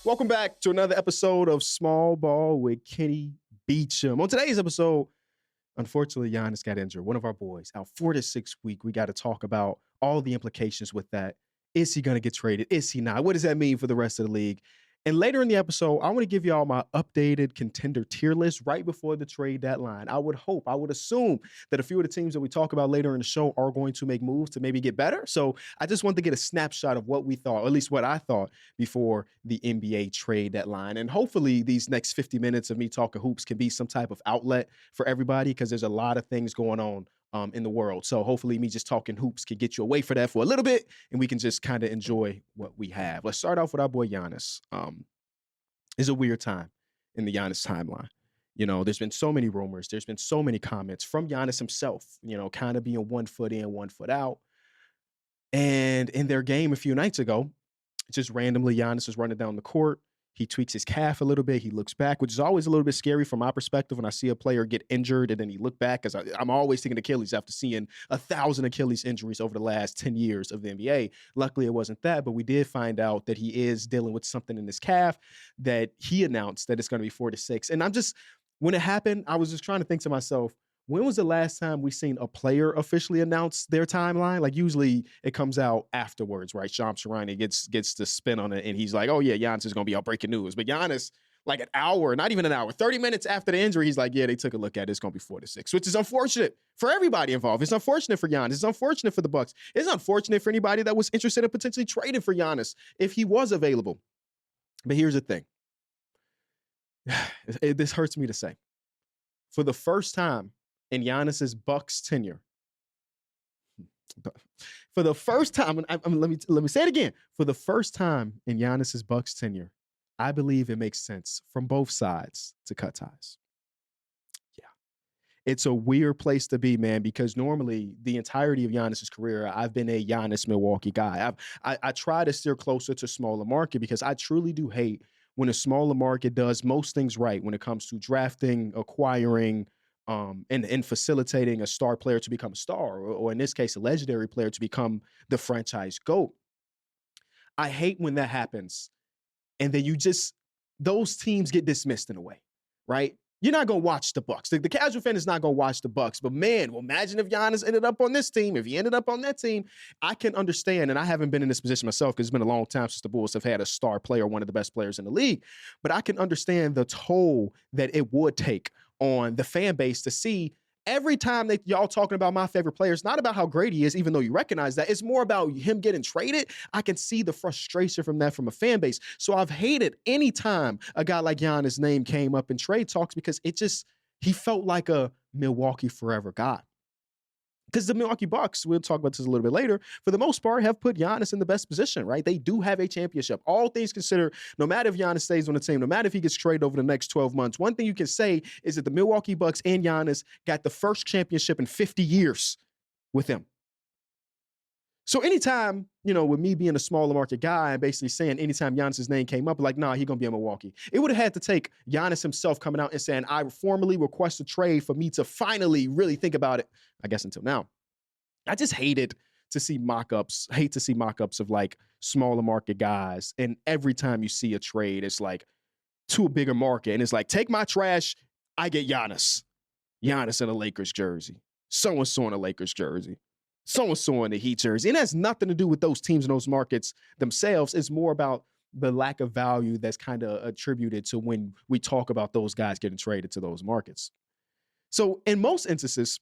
Welcome back to another episode of Small Ball with Kenny Beecham. On today's episode, unfortunately, Giannis got injured. One of our boys out 4 to 6 weeks. We got to talk about all the implications with that. Is he going to get traded? Is he not? What does that mean for the rest of the league? And later in the episode, I want to give y'all my updated contender tier list right before the trade deadline. I would assume that a few of the teams that we talk about later in the show are going to make moves to maybe get better. So I just wanted to get a snapshot of what we thought, or at least what I thought before the NBA trade deadline. And hopefully these next 50 minutes of me talking hoops can be some type of outlet for everybody, because there's a lot of things going on in the world. So hopefully me just talking hoops can get you away for that for a little bit, and we can just kind of enjoy what we have. Let's start off with our boy Giannis. It's a weird time in the Giannis timeline. You know, there's been so many rumors. There's been so many comments from Giannis himself, you know, kind of being 1 foot in, 1 foot out. And in their game a few nights ago, just randomly Giannis is running down the court. He tweaks his calf a little bit. He looks back, which is always a little bit scary from my perspective when I see a player get injured and then he look back, because I'm always thinking Achilles after seeing 1,000 Achilles injuries over the last 10 years of the NBA. Luckily, it wasn't that, but we did find out that he is dealing with something in his calf that he announced that it's going to be 4 to 6. And when it happened, I was just trying to think to myself, when was the last time we seen a player officially announce their timeline? Like usually it comes out afterwards, right? Shams Charania gets the spin on it, and he's like, "Oh yeah, Giannis is gonna be out breaking news." But Giannis, like an hour, not even an hour, 30 minutes after the injury, he's like, "Yeah, they took a look at it. It's gonna be 4 to 6," which is unfortunate for everybody involved. It's unfortunate for Giannis. It's unfortunate for the Bucks. It's unfortunate for anybody that was interested in potentially trading for Giannis if he was available. But here's the thing. This hurts me to say. For the first time in Giannis's Bucks tenure, for the first time, let me say it again. For the first time in Giannis's Bucks tenure, I believe it makes sense from both sides to cut ties. Yeah, it's a weird place to be, man, because normally the entirety of Giannis's career, I've been a Giannis Milwaukee guy. I try to steer closer to smaller market because I truly do hate when a smaller market does most things right when it comes to drafting, acquiring, and facilitating a star player to become a star, or in this case, a legendary player to become the franchise GOAT. I hate when that happens. And then those teams get dismissed in a way, right? You're not going to watch the Bucks. The casual fan is not going to watch the Bucks. But man, well, imagine if Giannis ended up on this team, if he ended up on that team. I can understand, and I haven't been in this position myself because it's been a long time since the Bulls have had a star player, one of the best players in the league. But I can understand the toll that it would take on the fan base to see every time that y'all talking about my favorite player. It's not about how great he is, even though you recognize that. It's more about him getting traded. I can see the frustration from that from a fan base. So I've hated any time a guy like Giannis' name came up in trade talks, because he felt like a Milwaukee forever guy. Because the Milwaukee Bucks, we'll talk about this a little bit later, for the most part have put Giannis in the best position, right? They do have a championship. All things considered, no matter if Giannis stays on the team, no matter if he gets traded over the next 12 months, one thing you can say is that the Milwaukee Bucks and Giannis got the first championship in 50 years with him. So anytime, with me being a smaller market guy and basically saying anytime Giannis' name came up, like, nah, he's going to be in Milwaukee. It would have had to take Giannis himself coming out and saying, I formally request a trade for me to finally really think about it, I guess until now. I just hate to see mock-ups of like smaller market guys. And every time you see a trade, it's like to a bigger market. And it's like, take my trash, I get Giannis. Giannis in a Lakers jersey. So-and-so in a Lakers jersey. So-and-so in the Heat jersey. And it has nothing to do with those teams and those markets themselves. It's more about the lack of value that's kind of attributed to when we talk about those guys getting traded to those markets. So in most instances,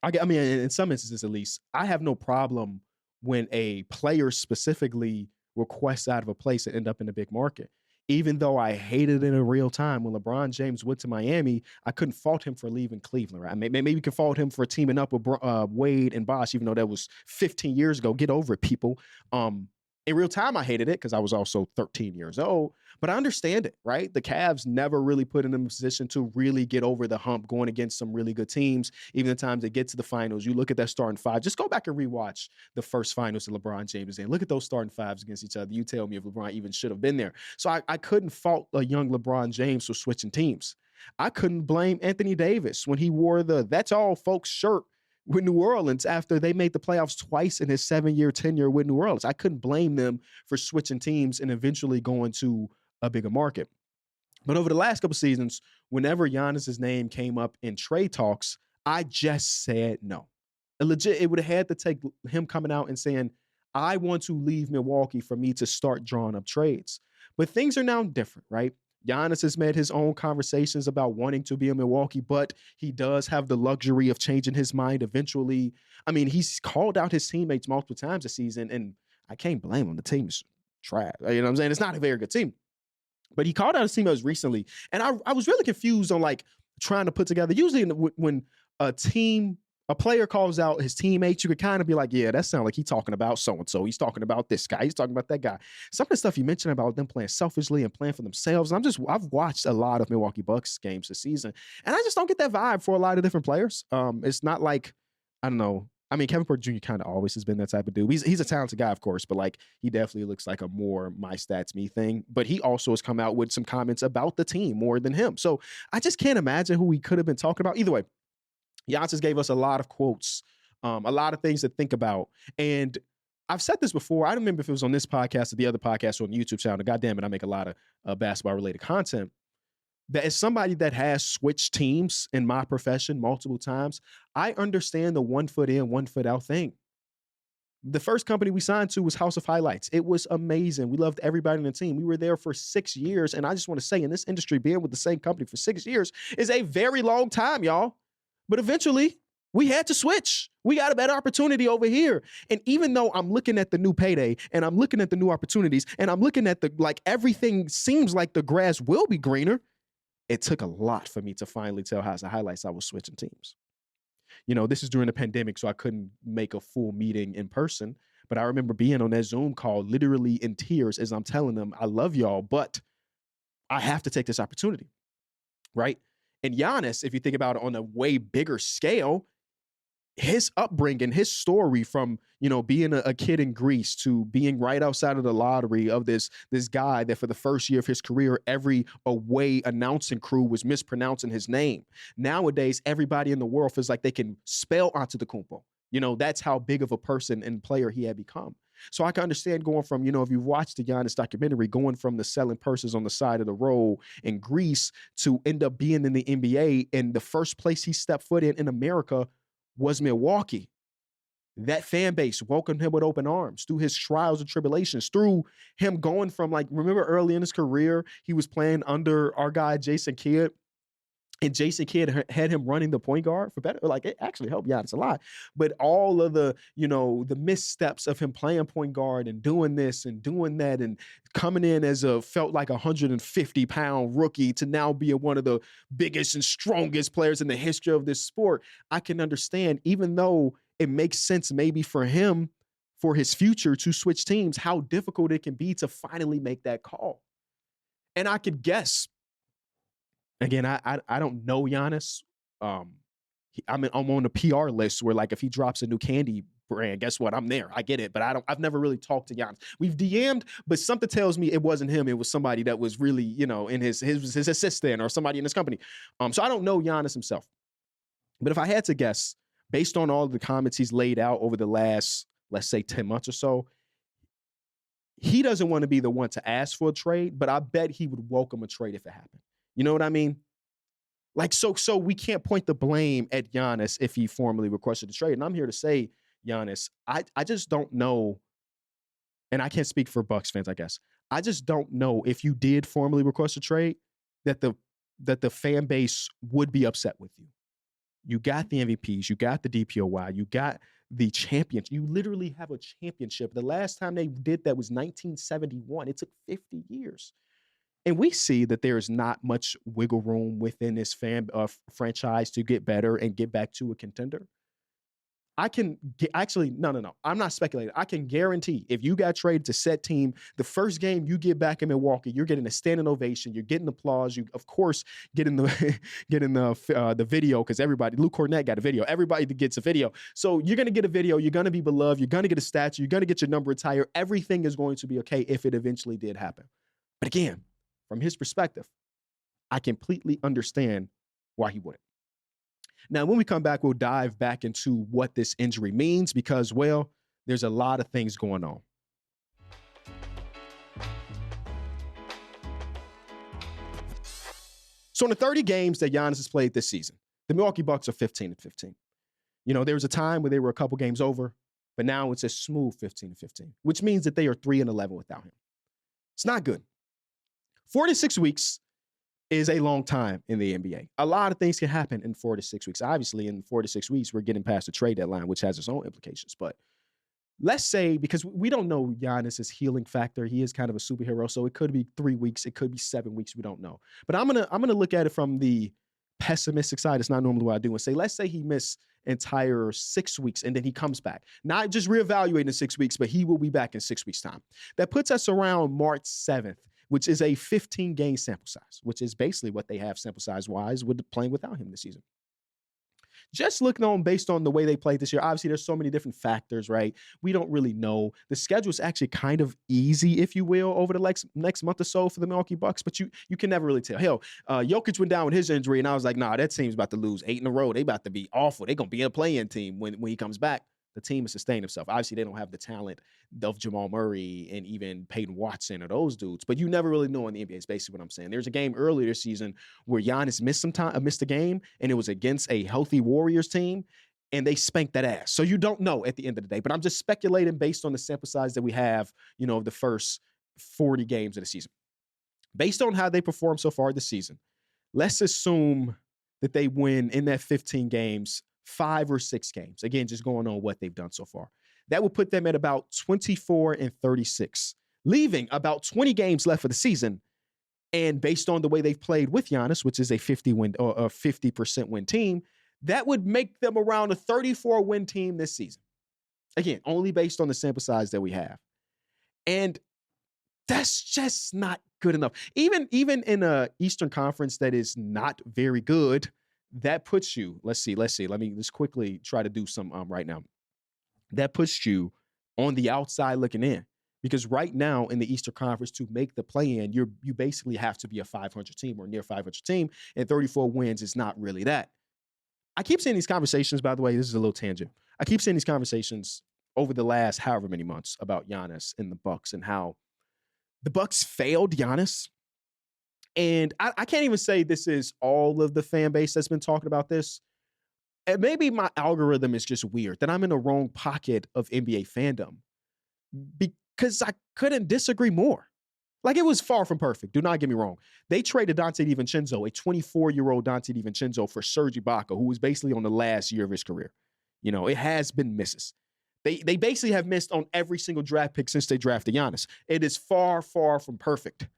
in some instances at least, I have no problem when a player specifically requests out of a place and end up in a big market. Even though I hated it in real time when LeBron James went to Miami, I couldn't fault him for leaving Cleveland, right? Maybe you can fault him for teaming up with Wade and Bosh, even though that was 15 years ago. Get over it, people. In real time, I hated it because I was also 13 years old, but I understand it, right? The Cavs never really put in a position to really get over the hump going against some really good teams. Even the times they get to the finals, you look at that starting five. Just go back and rewatch the first finals that LeBron James was in. Look at those starting fives against each other. You tell me if LeBron even should have been there. So I couldn't fault a young LeBron James for switching teams. I couldn't blame Anthony Davis when he wore the "That's All Folks" shirt with New Orleans after they made the playoffs twice in his 7-year tenure with New Orleans. I couldn't blame them for switching teams and eventually going to a bigger market. But over the last couple seasons, whenever Giannis's name came up in trade talks, I just said no. It would have had to take him coming out and saying, I want to leave Milwaukee for me to start drawing up trades. But things are now different, right? Giannis has made his own conversations about wanting to be in Milwaukee, but he does have the luxury of changing his mind eventually. I mean, he's called out his teammates multiple times this season, and I can't blame him. The team's trash. You know what I'm saying? It's not a very good team. But he called out his teammates recently, and I was really confused on like trying to put together. Usually when a player calls out his teammates, you could kind of be like, yeah, that sounds like he's talking about so-and-so. He's talking about this guy. He's talking about that guy. Some of the stuff you mentioned about them playing selfishly and playing for themselves, I've watched a lot of Milwaukee Bucks games this season, and I just don't get that vibe for a lot of different players. It's not like, I don't know. I mean, Kevin Porter Jr. kind of always has been that type of dude. He's a talented guy, of course, but like he definitely looks like a more my stats me thing. But he also has come out with some comments about the team more than him. So I just can't imagine who he could have been talking about. Either way, Giannis gave us a lot of quotes, a lot of things to think about. And I've said this before. I don't remember if it was on this podcast or the other podcast or on the YouTube channel. God damn it, I make a lot of basketball-related content. That as somebody that has switched teams in my profession multiple times, I understand the 1 foot in, 1 foot out thing. The first company we signed to was House of Highlights. It was amazing. We loved everybody in the team. We were there for 6 years. And I just want to say, in this industry, being with the same company for 6 years is a very long time, y'all. But eventually, we had to switch. We got a better opportunity over here. And even though I'm looking at the new payday and I'm looking at the new opportunities and I'm looking at everything seems like the grass will be greener, it took a lot for me to finally tell House of Highlights I was switching teams. You know, this is during the pandemic, so I couldn't make a full meeting in person. But I remember being on that Zoom call, literally in tears as I'm telling them, I love y'all, but I have to take this opportunity, right? And Giannis, if you think about it on a way bigger scale, his upbringing, his story from, you know, being a kid in Greece to being right outside of the lottery of this guy that for the first year of his career, every away announcing crew was mispronouncing his name. Nowadays, everybody in the world feels like they can spell Antetokounmpo. You know, that's how big of a person and player he had become. So I can understand going from, you know, if you've watched the Giannis documentary, going from the selling purses on the side of the road in Greece to end up being in the NBA, and the first place he stepped foot in America was Milwaukee. That fan base welcomed him with open arms through his trials and tribulations, through him going from, like, remember early in his career, he was playing under our guy, Jason Kidd, and Jason Kidd had him running the point guard for better. Like, it actually helped Giannis a lot. But all of the, you know, the missteps of him playing point guard and doing this and doing that and coming in as felt like 150-pound rookie to now be one of the biggest and strongest players in the history of this sport, I can understand, even though it makes sense maybe for him, for his future to switch teams, how difficult it can be to finally make that call. And I could guess, again, I don't know Giannis. I'm on the PR list where, like, if he drops a new candy brand, guess what? I'm there. I get it, but I've never really talked to Giannis. We've DM'd, but something tells me it wasn't him. It was somebody that was really, you know, in his assistant or somebody in his company. So I don't know Giannis himself. But if I had to guess, based on all the comments he's laid out over the last, let's say, 10 months or so, he doesn't want to be the one to ask for a trade, but I bet he would welcome a trade if it happened. You know what I mean? Like, so we can't point the blame at Giannis if he formally requested a trade. And I'm here to say, Giannis, I just don't know, and I can't speak for Bucks fans, I guess. I just don't know if you did formally request a trade that the fan base would be upset with you. You got the MVPs, you got the DPOY, you got the champions. You literally have a championship. The last time they did that was 1971. It took 50 years. And we see that there is not much wiggle room within this franchise to get better and get back to a contender. I can no. I'm not speculating. I can guarantee if you got traded to set team, the first game you get back in Milwaukee, you're getting a standing ovation. You're getting applause. You, of course, getting the video because everybody, Luke Cornett got a video. Everybody gets a video. So you're going to get a video. You're going to be beloved. You're going to get a statue. You're going to get your number retired. Everything is going to be okay if it eventually did happen. But again, from his perspective, I completely understand why he wouldn't. Now, when we come back, we'll dive back into what this injury means because, well, there's a lot of things going on. So in the 30 games that Giannis has played this season, the Milwaukee Bucks are 15-15. There was a time where they were a couple games over, but now it's a smooth 15-15, which means that they are 3-11 without him. It's not good. 4 to 6 weeks is a long time in the NBA. A lot of things can happen in 4 to 6 weeks. Obviously, in 4 to 6 weeks, we're getting past the trade deadline, which has its own implications. But let's say, because we don't know Giannis's healing factor, he is kind of a superhero, so it could be 3 weeks, it could be 7 weeks, we don't know. But I'm gonna look at it from the pessimistic side. It's not normally what I do, and say, let's say he missed entire 6 weeks and then he comes back. Not just reevaluating in 6 weeks, but he will be back in 6 weeks' time. That puts us around March 7th, which is a 15-game sample size, which is basically what they have sample size-wise with playing without him this season. Just looking on based on the way they played this year, obviously there's so many different factors, right? We don't really know. The schedule is actually kind of easy, if you will, over the next month or so for the Milwaukee Bucks, but you can never really tell. Hell, Jokic went down with his injury, and I was like, nah, that team's about to lose 8 in a row. They about to be awful. They're going to be a play-in team when he comes back. The team has sustained himself. Obviously, they don't have the talent of Jamal Murray and even Peyton Watson or those dudes, but you never really know in the NBA. Is basically what I'm saying. There's a game earlier this season where Giannis missed a game, and it was against a healthy Warriors team, and they spanked that ass. So you don't know at the end of the day. But I'm just speculating based on the sample size that we have, of the first 40 games of the season. Based on how they performed so far this season, let's assume that they win in that 15 games 5 or 6 games. Again, just going on what they've done so far. That would put them at about 24-36, leaving about 20 games left for the season. And based on the way they've played with Giannis, which is a 50% win team, that would make them around a 34-win team this season. Again, only based on the sample size that we have. And that's just not good enough. Even in a Eastern Conference that is not very good, that puts you, let's see. Let me just quickly try to do some right now. That puts you on the outside looking in. Because right now in the Eastern Conference, to make the play-in, you basically have to be a 500 team or near 500 team, and 34 wins is not really that. I keep seeing these conversations, by the way, this is a little tangent. I keep seeing these conversations over the last however many months about Giannis and the Bucks and how the Bucks failed Giannis. And I can't even say this is all of the fan base that's been talking about this. And maybe my algorithm is just weird, that I'm in the wrong pocket of NBA fandom because I couldn't disagree more. Like, it was far from perfect. Do not get me wrong. They traded Dante DiVincenzo, a 24-year-old Dante DiVincenzo, for Serge Ibaka, who was basically on the last year of his career. It has been misses. They basically have missed on every single draft pick since they drafted Giannis. It is far, far from perfect,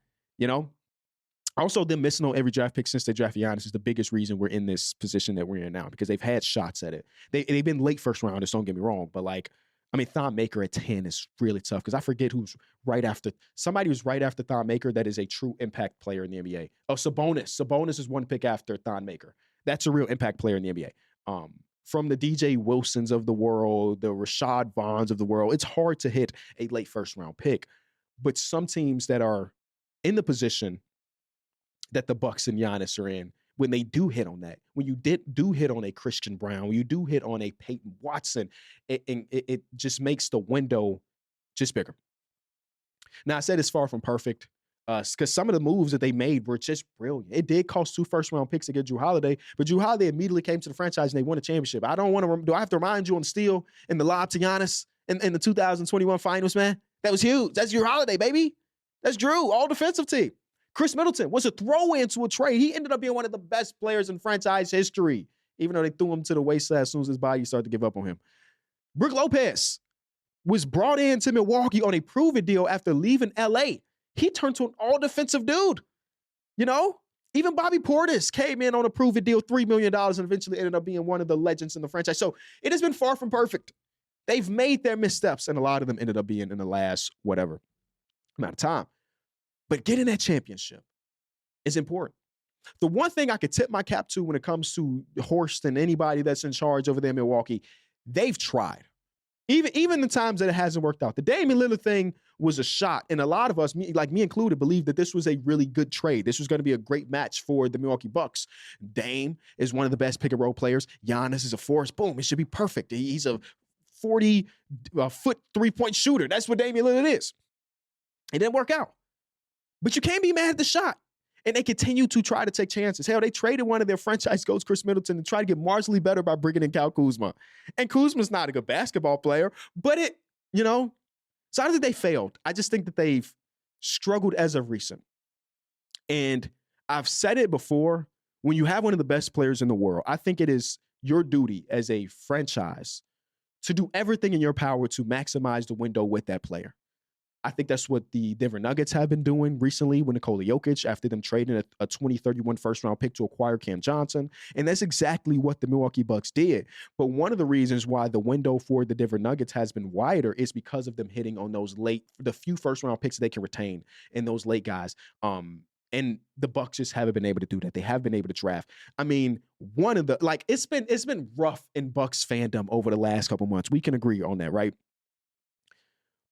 Also, them missing on every draft pick since they drafted Giannis is the biggest reason we're in this position that we're in now, because they've had shots at it. They've been late first rounders, don't get me wrong, but Thon Maker at 10 is really tough because I forget who's right after. Somebody who's right after Thon Maker that is a true impact player in the NBA. Oh, Sabonis. Sabonis is one pick after Thon Maker. That's a real impact player in the NBA. From the DJ Wilsons of the world, the Rashad Vaughns of the world, it's hard to hit a late first round pick. But some teams that are in the position that the Bucks and Giannis are in, when they do hit on that, when you do hit on a Christian Brown, when you do hit on a Peyton Watson, it just makes the window just bigger. Now, I said it's far from perfect because some of the moves that they made were just brilliant. It did cost 2 first-round picks to get Jrue Holiday, but Jrue Holiday immediately came to the franchise and they won a championship. Do I have to remind you on the steal and the lob to Giannis in the 2021 finals, man? That was huge. That's Jrue Holiday, baby. That's Jrue, all defensive team. Chris Middleton was a throw-in to a trade. He ended up being one of the best players in franchise history, even though they threw him to the wayside as soon as his body started to give up on him. Brook Lopez was brought into Milwaukee on a prove-it deal after leaving L.A. He turned to an all-defensive dude. Even Bobby Portis came in on a prove-it deal, $3 million, and eventually ended up being one of the legends in the franchise. So it has been far from perfect. They've made their missteps, and a lot of them ended up being in the last whatever amount of time. But getting that championship is important. The one thing I could tip my cap to when it comes to Horst and anybody that's in charge over there in Milwaukee, they've tried. Even the times that it hasn't worked out. The Damian Lillard thing was a shot, and a lot of us, me included, believed that this was a really good trade. This was going to be a great match for the Milwaukee Bucks. Dame is one of the best pick-and-roll players. Giannis is a force. Boom, it should be perfect. He's a 40-foot three-point shooter. That's what Damian Lillard is. It didn't work out. But you can't be mad at the shot. And they continue to try to take chances. Hell, they traded one of their franchise coach, Chris Middleton, and tried to get marginally better by bringing in Kyle Kuzma. And Kuzma's not a good basketball player, but so I don't think they failed. I just think that they've struggled as of recent. And I've said it before, when you have one of the best players in the world, I think it is your duty as a franchise to do everything in your power to maximize the window with that player. I think that's what the Denver Nuggets have been doing recently with Nikola Jokic after them trading a 2031 first-round pick to acquire Cam Johnson. And that's exactly what the Milwaukee Bucks did. But one of the reasons why the window for the Denver Nuggets has been wider is because of them hitting on the few first-round picks that they can retain and those late guys. And the Bucks just haven't been able to do that. They have been able to draft. I mean, it's been rough in Bucks fandom over the last couple months. We can agree on that, right?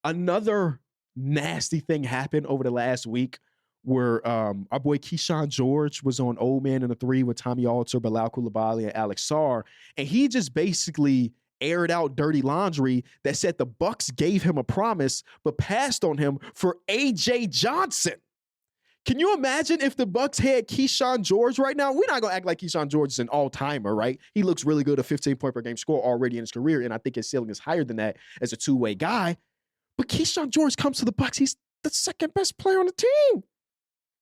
Another nasty thing happened over the last week where our boy Keyshawn George was on Old Man in the 3 with Tommy Alter, Bilal Coulibaly, and Alex Sarr, and he just basically aired out dirty laundry that said the Bucks gave him a promise but passed on him for AJ Johnson. Can you imagine if the Bucks had Keyshawn George right now? We're not going to act like Keyshawn George is an all-timer, right? He looks really good, a 15-point-per-game score already in his career, and I think his ceiling is higher than that as a two-way guy. But Keyshawn George comes to the Bucks. He's the second best player on the team.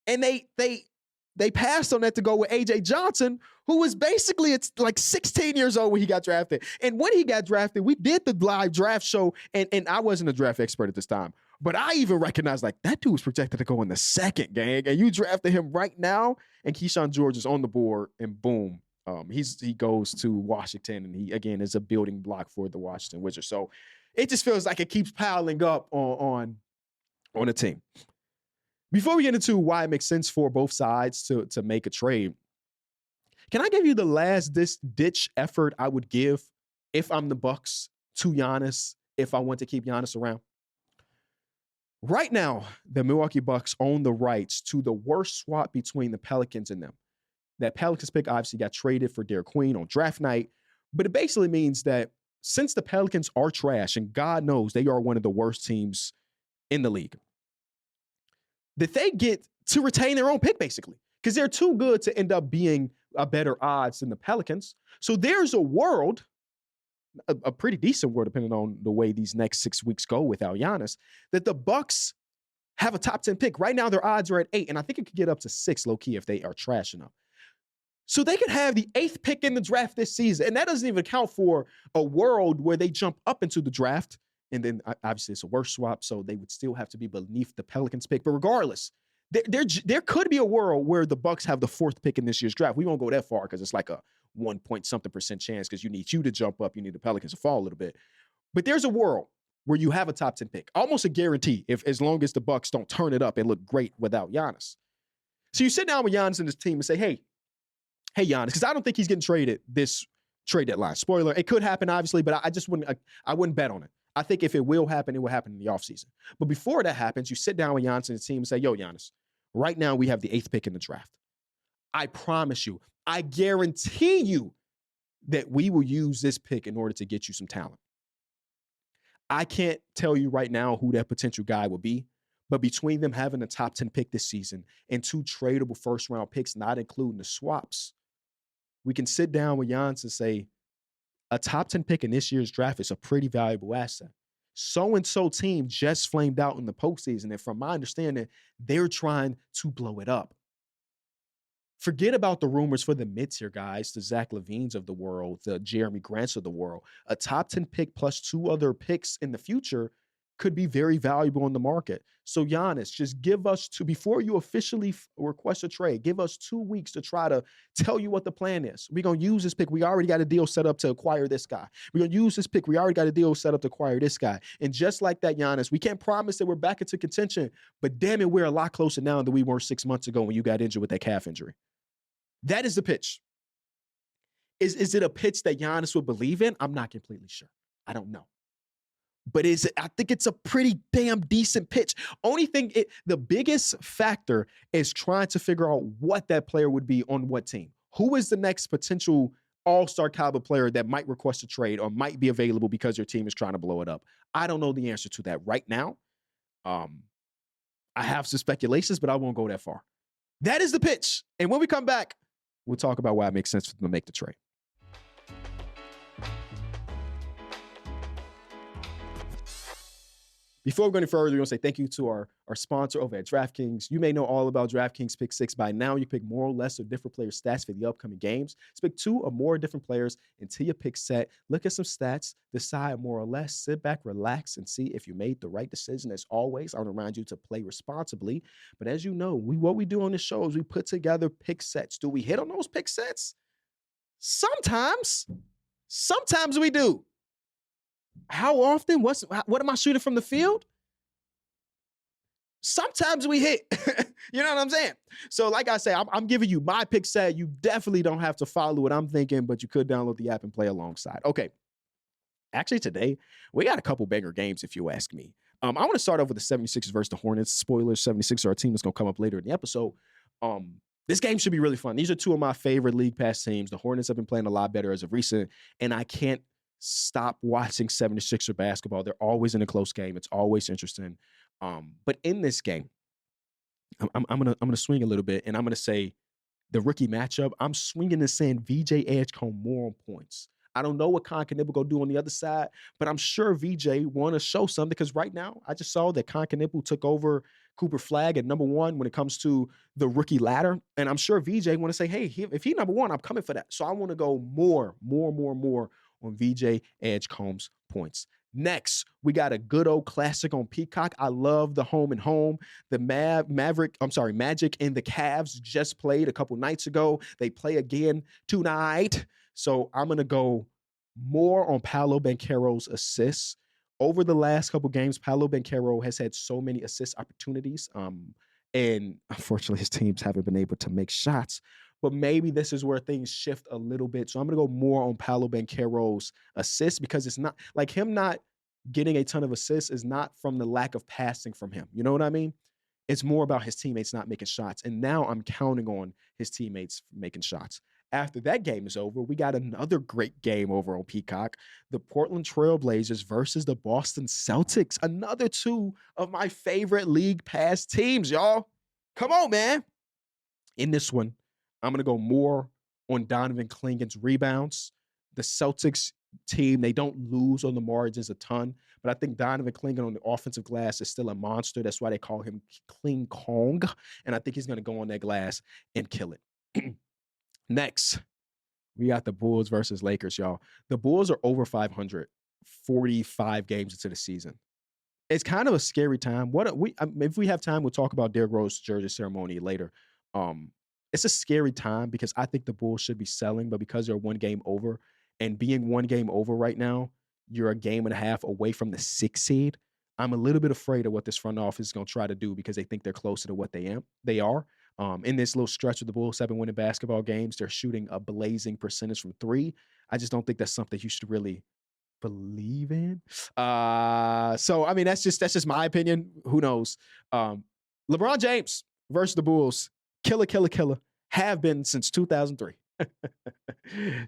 And they passed on that to go with AJ Johnson, who was basically like 16 years old when he got drafted. And when he got drafted, we did the live draft show, and I wasn't a draft expert at this time. But I even recognized, like, that dude was projected to go in the second, gang. And you drafted him right now, and Keyshawn George is on the board, and boom. He goes to Washington, and he, again, is a building block for the Washington Wizards. So it just feels like it keeps piling up on a team. Before we get into why it makes sense for both sides to make a trade, can I give you the last ditch effort I would give if I'm the Bucks to Giannis, if I want to keep Giannis around? Right now, the Milwaukee Bucks own the rights to the worst swap between the Pelicans and them. That Pelicans pick obviously got traded for Derrick Queen on draft night, but it basically means that since the Pelicans are trash, and God knows they are one of the worst teams in the league, that they get to retain their own pick, basically, because they're too good to end up being a better odds than the Pelicans. So there's a world, a pretty decent world, depending on the way these next 6 weeks go without Giannis, that the Bucks have a top 10 pick. Right now, their odds are at 8, and I think it could get up to 6 low-key if they are trash enough. So they could have the 8th pick in the draft this season. And that doesn't even account for a world where they jump up into the draft. And then obviously it's a worse swap, so they would still have to be beneath the Pelicans pick. But regardless, there could be a world where the Bucks have the 4th pick in this year's draft. We won't go that far because it's like a 1-point-something% chance because you need you to jump up. You need the Pelicans to fall a little bit. But there's a world where you have a top 10 pick. Almost a guarantee as long as the Bucks don't turn it up and look great without Giannis. So you sit down with Giannis and his team and say, hey, Giannis, because I don't think he's getting traded this trade deadline. Spoiler, it could happen, obviously, but I wouldn't bet on it. I think if it will happen in the offseason. But before that happens, you sit down with Giannis and the team and say, yo, Giannis, right now we have the 8th pick in the draft. I promise you, I guarantee you that we will use this pick in order to get you some talent. I can't tell you right now who that potential guy will be, but between them having a top 10 pick this season and 2 tradable first-round picks, not including the swaps, we can sit down with Giannis and say, a top 10 pick in this year's draft is a pretty valuable asset. So-and-so team just flamed out in the postseason, and from my understanding, they're trying to blow it up. Forget about the rumors for the mid-tier guys, the Zach LaVines of the world, the Jeremy Grants of the world. A top 10 pick plus 2 other picks in the future could be very valuable in the market. So Giannis, just give us before you officially request a trade, give us 2 weeks to try to tell you what the plan is. We're going to use this pick. We already got a deal set up to acquire this guy. We're going to use this pick. We already got a deal set up to acquire this guy. And just like that, Giannis, we can't promise that we're back into contention, but damn it, we're a lot closer now than we were 6 months ago when you got injured with that calf injury. That is the pitch. Is it a pitch that Giannis would believe in? I'm not completely sure. I don't know. but I think it's a pretty damn decent pitch. Only thing, the biggest factor is trying to figure out what that player would be on what team. Who is the next potential all-star caliber player that might request a trade or might be available because your team is trying to blow it up? I don't know the answer to that right now. I have some speculations, but I won't go that far. That is the pitch. And when we come back, we'll talk about why it makes sense for them to make the trade. Before we go any further, we want to say thank you to our sponsor over at DraftKings. You may know all about DraftKings Pick 6 by now. You pick more or less or different player stats for the upcoming games. Pick 2 or more different players until your pick set. Look at some stats, decide more or less, sit back, relax, and see if you made the right decision. As always, I want to remind you to play responsibly. But as you know, what we do on this show is we put together pick sets. Do we hit on those pick sets? Sometimes. Sometimes we do. How often? What am I shooting from the field? Sometimes we hit. You know what I'm saying? So like I say, I'm giving you my pick set. You definitely don't have to follow what I'm thinking, but you could download the app and play alongside. Okay. Actually, today, we got a couple banger games, if you ask me. I want to start off with the 76ers versus the Hornets. Spoilers, 76ers are a team that's going to come up later in the episode. This game should be really fun. These are two of my favorite League Pass teams. The Hornets have been playing a lot better as of recent, and I can't stop watching 76er basketball. They're always in a close game. It's always interesting. But in this game, I'm gonna swing a little bit, and I'm gonna say the rookie matchup. I'm swinging and saying VJ Edgecombe more on points. I don't know what Contender will go do on the other side, but I'm sure VJ want to show something because right now I just saw that Contender took over Cooper Flagg at number 1 when it comes to the rookie ladder, and I'm sure VJ want to say, hey, if he number 1, I'm coming for that. So I want to go more on VJ Edgecombe's points. Next, we got a good old classic on Peacock. I love the home and home. The Magic and the Cavs just played a couple nights ago. They play again tonight. So I'm going to go more on Paolo Banchero's assists. Over the last couple games, Paolo Banchero has had so many assist opportunities. And unfortunately, his teams haven't been able to make shots. But maybe this is where things shift a little bit. So I'm going to go more on Paolo Banchero's assists because it's not like him not getting a ton of assists is not from the lack of passing from him. You know what I mean? It's more about his teammates not making shots. And now I'm counting on his teammates making shots. After that game is over, we got another great game over on Peacock. The Portland Trail Blazers versus the Boston Celtics. Another two of my favorite League Pass teams, y'all. Come on, man. In this one, I'm going to go more on Donovan Clingan's rebounds. The Celtics team, they don't lose on the margins a ton, but I think Donovan Clingan on the offensive glass is still a monster. That's why they call him Kling Kong, and I think he's going to go on that glass and kill it. Next, we got the Bulls versus Lakers, y'all. The Bulls are over 500, 45 games into the season. It's kind of a scary time. If we have time, we'll talk about Derrick Rose jersey ceremony later. It's a scary time because I think the Bulls should be selling, but because they're 1 game over, and being 1 game over right now, you're a game and a half away from the 6th seed. I'm a little bit afraid of what this front office is going to try to do because they think they're closer to what they are. In this little stretch of the Bulls 7 winning basketball games, they're shooting a blazing percentage from 3. I just don't think that's something you should really believe in. So I mean, that's just my opinion. Who knows? LeBron James versus the Bulls. Killer. Have been since 2003.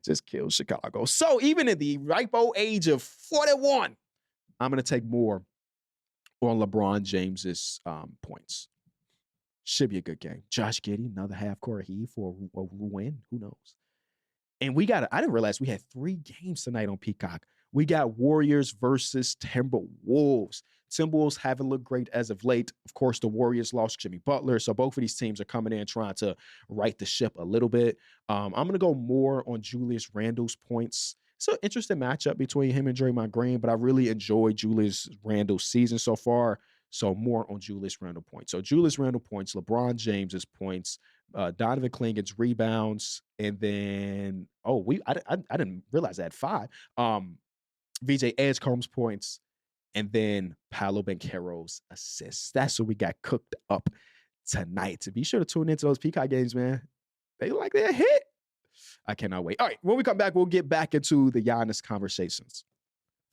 Just killed Chicago. So even in the ripe old age of 41, I'm going to take more on LeBron James's points. Should be a good game. Josh Giddey, another half-court heave for a win. Who knows? And I didn't realize we had 3 games tonight on Peacock. We got Warriors versus Timberwolves. Timberwolves haven't looked great as of late. Of course, the Warriors lost Jimmy Butler, so both of these teams are coming in trying to right the ship a little bit. I'm going to go more on Julius Randle's points. It's an interesting matchup between him and Draymond Green, but I really enjoyed Julius Randle's season so far, so more on Julius Randle points. So Julius Randle points, LeBron James's points, Donovan Clingan's rebounds, and then, I didn't realize I had 5. VJ Edgecombe's points, and then Paolo Banchero's assists. That's what we got cooked up tonight. So be sure to tune into those Peacock games, man. They look like they're a hit. I cannot wait. All right, when we come back, we'll get back into the Giannis conversations.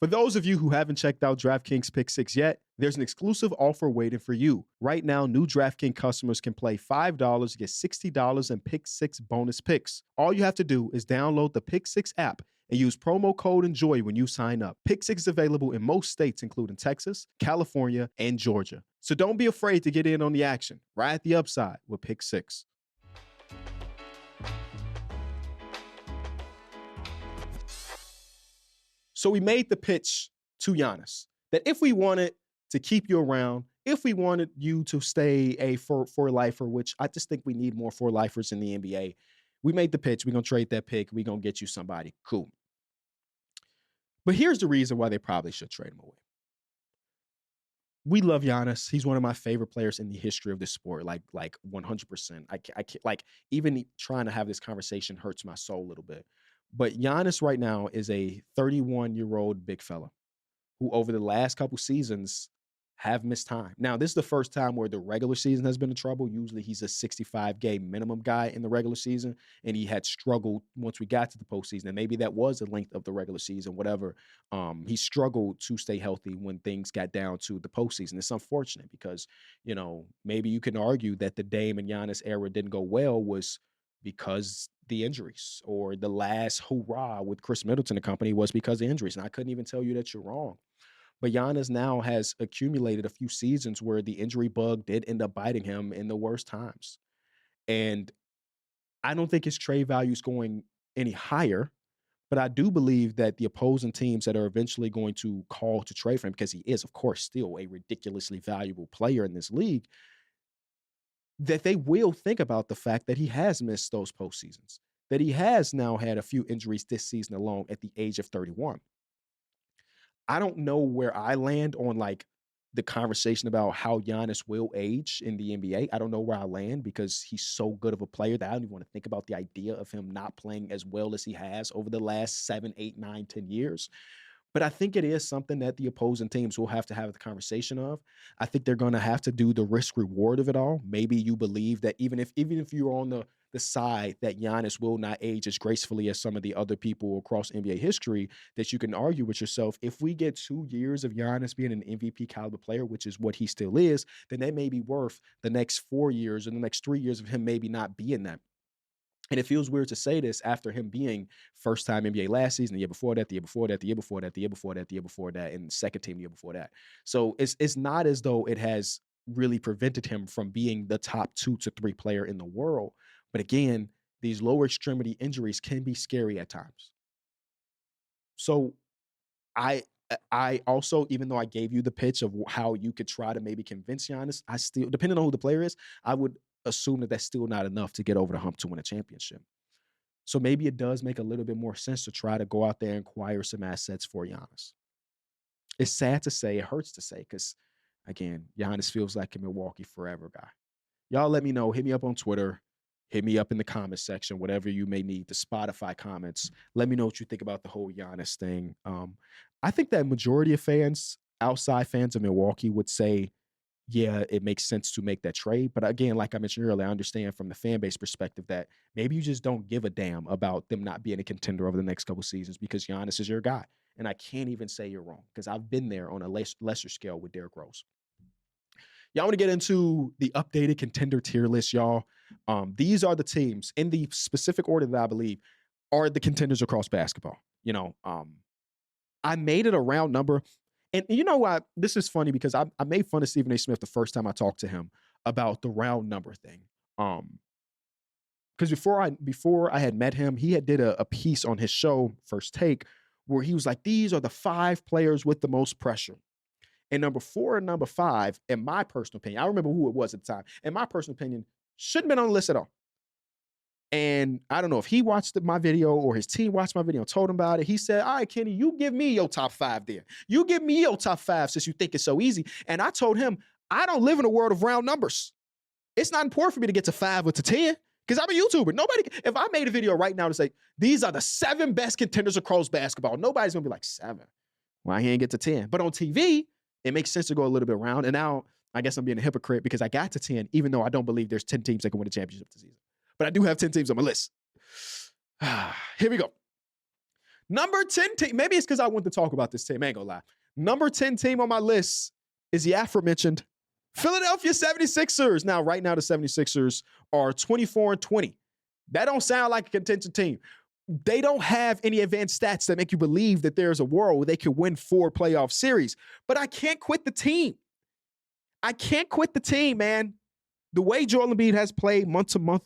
For those of you who haven't checked out DraftKings Pick 6 yet, there's an exclusive offer waiting for you. Right now, new DraftKings customers can play $5 to get $60 in Pick 6 bonus picks. All you have to do is download the Pick 6 app and use promo code ENJOY when you sign up. Pick 6 is available in most states, including Texas, California, and Georgia. So don't be afraid to get in on the action. Ride the upside with Pick 6. So we made the pitch to Giannis that if we wanted to keep you around, if we wanted you to stay a for-lifer, which I just think we need more for-lifers in the NBA, we made the pitch. We're going to trade that pick. We're going to get you somebody. Cool. But here's the reason why they probably should trade him away. We love Giannis. He's one of my favorite players in the history of this sport, like 100%. I can't, like, even trying to have this conversation hurts my soul a little bit. But Giannis right now is a 31-year-old big fella who over the last couple seasons have missed time. Now, this is the first time where the regular season has been in trouble. Usually he's a 65-game minimum guy in the regular season, and he had struggled once we got to the postseason. And maybe that was the length of the regular season, whatever. He struggled to stay healthy when things got down to the postseason. It's unfortunate because, you know, maybe you can argue that the Dame and Giannis era didn't go well was because the injuries, or the last hoorah with Chris Middleton and company was because of injuries. And I couldn't even tell you that you're wrong. But Giannis now has accumulated a few seasons where the injury bug did end up biting him in the worst times. And I don't think his trade value is going any higher, but I do believe that the opposing teams that are eventually going to call to trade for him, because he is, of course, still a ridiculously valuable player in this league, that they will think about the fact that he has missed those postseasons, that he has now had a few injuries this season alone at the age of 31. I don't know where I land on like the conversation about how Giannis will age in the NBA. I don't know where I land because he's so good of a player that I don't even want to think about the idea of him not playing as well as he has over the last 7, 8, 9, 10 years. But I think it is something that the opposing teams will have to have the conversation of. I think they're going to have to do the risk reward of it all. Maybe you believe that even if you're on the side that Giannis will not age as gracefully as some of the other people across NBA history, that you can argue with yourself, if we get 2 years of Giannis being an MVP caliber player, which is what he still is, then that may be worth the next 4 years or the next 3 years of him maybe not being that. And it feels weird to say this after him being first-time NBA last season, the year before that, the year before that, the year before that, the year before that, the year before that, and second team the year before that. So it's not as though it has really prevented him from being the top 2 to 3 player in the world. But again, these lower extremity injuries can be scary at times. So I also, even though I gave you the pitch of how you could try to maybe convince Giannis, I still, depending on who the player is, I would assume that that's still not enough to get over the hump to win a championship. So maybe it does make a little bit more sense to try to go out there and acquire some assets for Giannis. It's sad to say, it hurts to say, because again, Giannis feels like a Milwaukee forever guy. Y'all let me know. Hit me up on Twitter. Hit me up in the comment section, whatever you may need, the Spotify comments. Let me know what you think about the whole Giannis thing. I think that majority of fans, outside fans of Milwaukee, would say, yeah, it makes sense to make that trade. But again, like I mentioned earlier, I understand from the fan base perspective that maybe you just don't give a damn about them not being a contender over the next couple seasons because Giannis is your guy. And I can't even say you're wrong because I've been there on a lesser scale with Derrick Rose. Y'all want to get into the updated contender tier list, y'all. These are the teams in the specific order that I believe are the contenders across basketball. You know, I made it a round number. And you know what? This is funny because I made fun of Stephen A. Smith the first time I talked to him about the round number thing. Because before I had met him, he had did a piece on his show, First Take, where he was like, these are the 5 players with the most pressure. And number 4 and number 5, in my personal opinion, I remember who it was at the time, in my personal opinion, shouldn't have been on the list at all. And I don't know if he watched my video or his team watched my video and told him about it. He said, all right, Kenny, you give me your top 5 there. You give me your top 5 since you think it's so easy. And I told him, I don't live in a world of round numbers. It's not important for me to get to 5 or to 10 because I'm a YouTuber. If I made a video right now to say, these are the 7 best contenders across basketball, nobody's going to be like, 7. Why he ain't get to 10? But on TV, it makes sense to go a little bit around. And now I guess I'm being a hypocrite because I got to 10, even though I don't believe there's 10 teams that can win a championship this season. But I do have 10 teams on my list. Here we go. Number 10 team, maybe it's because I want to talk about this team, I ain't gonna lie. Number 10 team on my list is the aforementioned Philadelphia 76ers. Now, right now, the 76ers are 24-20. That don't sound like a contention team. They don't have any advanced stats that make you believe that there's a world where they could win 4 playoff series. But I can't quit the team. I can't quit the team, man. The way Joel Embiid has played month to month,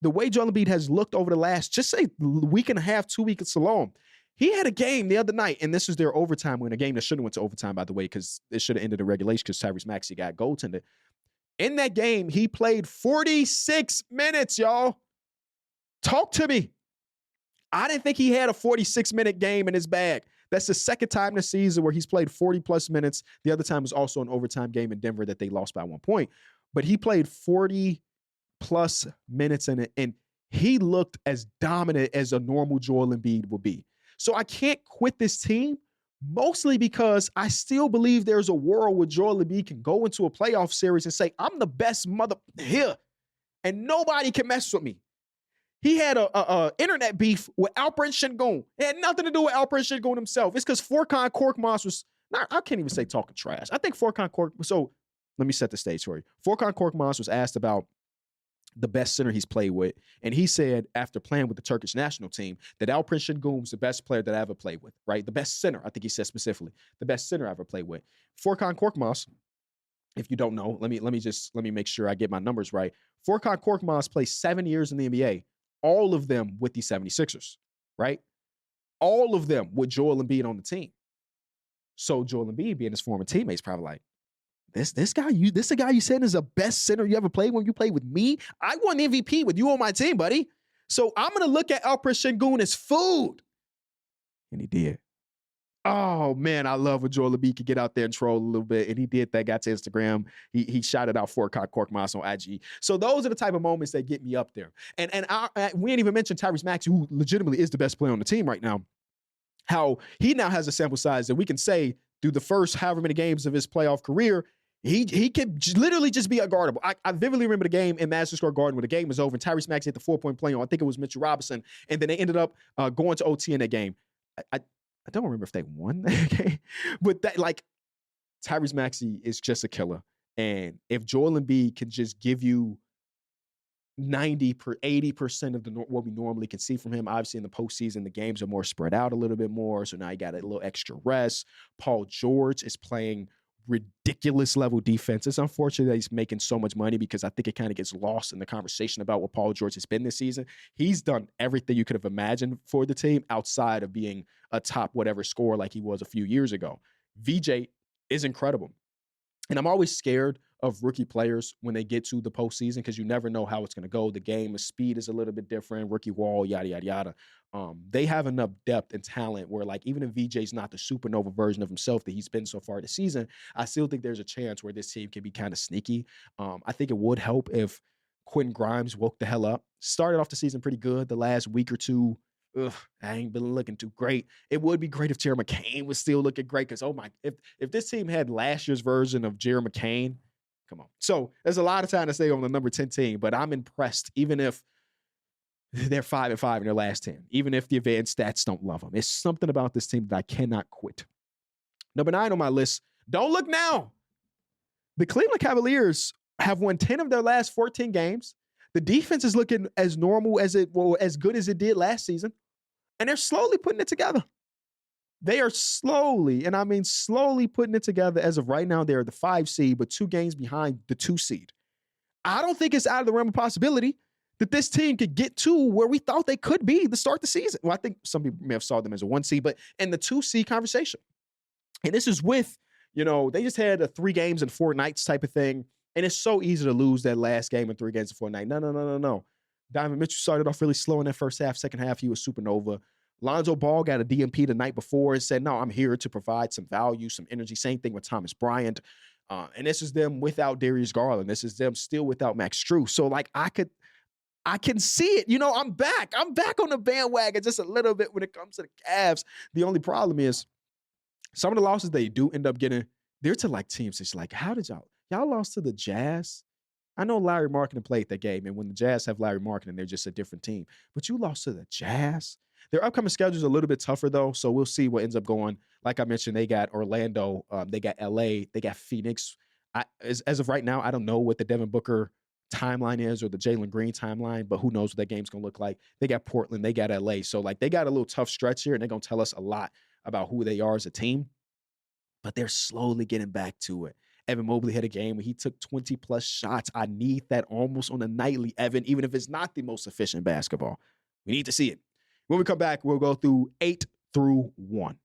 the way Joel Embiid has looked over the last, just say, week and a half, 2 weeks alone. He had a game the other night, and this was their overtime win, a game that shouldn't have went to overtime, by the way, because it should have ended in regulation because Tyrese Maxey got goaltended. In that game, he played 46 minutes, y'all. Talk to me. I didn't think he had a 46-minute game in his bag. That's the second time this season where he's played 40-plus minutes. The other time was also an overtime game in Denver that they lost by 1 point. But he played 40-plus minutes in it, and he looked as dominant as a normal Joel Embiid would be. So I can't quit this team, mostly because I still believe there's a world where Joel Embiid can go into a playoff series and say, I'm the best mother here, and nobody can mess with me. He had a internet beef with Alperen Sengun. It had nothing to do with Alperen Sengun himself. It's because Furkan Korkmaz was, I can't even say talking trash. I think Furkan Korkmaz, so let me set the stage for you. Furkan Korkmaz was asked about the best center he's played with. And he said, after playing with the Turkish national team, that Alperen Sengun was the best player that I ever played with, right? The best center, I think he said specifically, the best center I ever played with. Furkan Korkmaz, if you don't know, let me make sure I get my numbers right. Furkan Korkmaz played 7 years in the NBA, all of them with the 76ers, right? All of them with Joel Embiid on the team. So Joel Embiid being his former teammates probably like, This a guy you said is the best center you ever played when you played with me? I won MVP with you on my team, buddy. So I'm going to look at Alperen Sengun as food. And he did. Oh, man, I love when Joel Embiid could get out there and troll a little bit. And he did that, got to Instagram. He shouted out Furkan Korkmaz on IG. So those are the type of moments that get me up there. And we ain't even mentioned Tyrese Maxey, who legitimately is the best player on the team right now. How he now has a sample size that we can say through the first however many games of his playoff career, he could literally just be unguardable. I vividly remember the game in Madison Square Garden when the game was over and Tyrese Maxey hit the 4-point play on, I think it was Mitchell Robinson, and then they ended up going to OT in that game. I don't remember if they won that game, but that, like, Tyrese Maxey is just a killer. And if Joel Embiid can just give you 80% of what we normally can see from him. Obviously, in the postseason, the games are more spread out a little bit more, so now you got a little extra rest. Paul George is playing ridiculous level defense. It's unfortunate that he's making so much money because I think it kind of gets lost in the conversation about what Paul George has been this season. He's done everything you could have imagined for the team outside of being a top whatever scorer like he was a few years ago. VJ is incredible. And I'm always scared of rookie players when they get to the postseason because you never know how it's going to go. The game of speed is a little bit different. Rookie wall, yada, yada, yada. They have enough depth and talent where, like, even if VJ's not the supernova version of himself that he's been so far this season, I still think there's a chance where this team can be kind of sneaky. I think it would help if Quentin Grimes woke the hell up. Started off the season pretty good. The last week or two, I ain't been looking too great. It would be great if Jerry McCain was still looking great because, if this team had last year's version of Jerry McCain, come on. So there's a lot of time to stay on the number 10 team, but I'm impressed even if they're 5-5 in their last 10, even if the advanced stats don't love them. It's something about this team that I cannot quit. Number 9 on my list, don't look now. The Cleveland Cavaliers have won 10 of their last 14 games. The defense is looking as normal as good as it did last season, and they're slowly putting it together. They are slowly, and I mean slowly putting it together. As of right now, they're the 5 seed, but 2 games behind the 2 seed. I don't think it's out of the realm of possibility that this team could get to where we thought they could be to start the season. Well, I think some people may have saw them as a 1 seed, but in the 2 seed conversation. And this is with, they just had a 3 games in 4 nights type of thing. And it's so easy to lose that last game in 3 games in 4 nights. No. Donovan Mitchell started off really slow in that first half. Second half, he was supernova. Lonzo Ball got a DMP the night before and said, no, I'm here to provide some value, some energy. Same thing with Thomas Bryant. And this is them without Darius Garland. This is them still without Max Strus. So, like, I can see it. I'm back. I'm back on the bandwagon just a little bit when it comes to the Cavs. The only problem is some of the losses they do end up getting, they're to, like, teams that's like, how did y'all lost to the Jazz? I know Larry Markkinen played that game, and when the Jazz have Larry Markkinen, they're just a different team. But you lost to the Jazz? Their upcoming schedule is a little bit tougher, though, so we'll see what ends up going. Like I mentioned, they got Orlando, they got LA, they got Phoenix. As of right now, I don't know what the Devin Booker timeline is or the Jalen Green timeline, but who knows what that game's going to look like. They got Portland, they got LA. So, like, they got a little tough stretch here, and they're going to tell us a lot about who they are as a team, but they're slowly getting back to it. Evan Mobley had a game where he took 20-plus shots. I need that almost on a nightly, Evan, even if it's not the most efficient basketball. We need to see it. When we come back, we'll go through 8 through 1.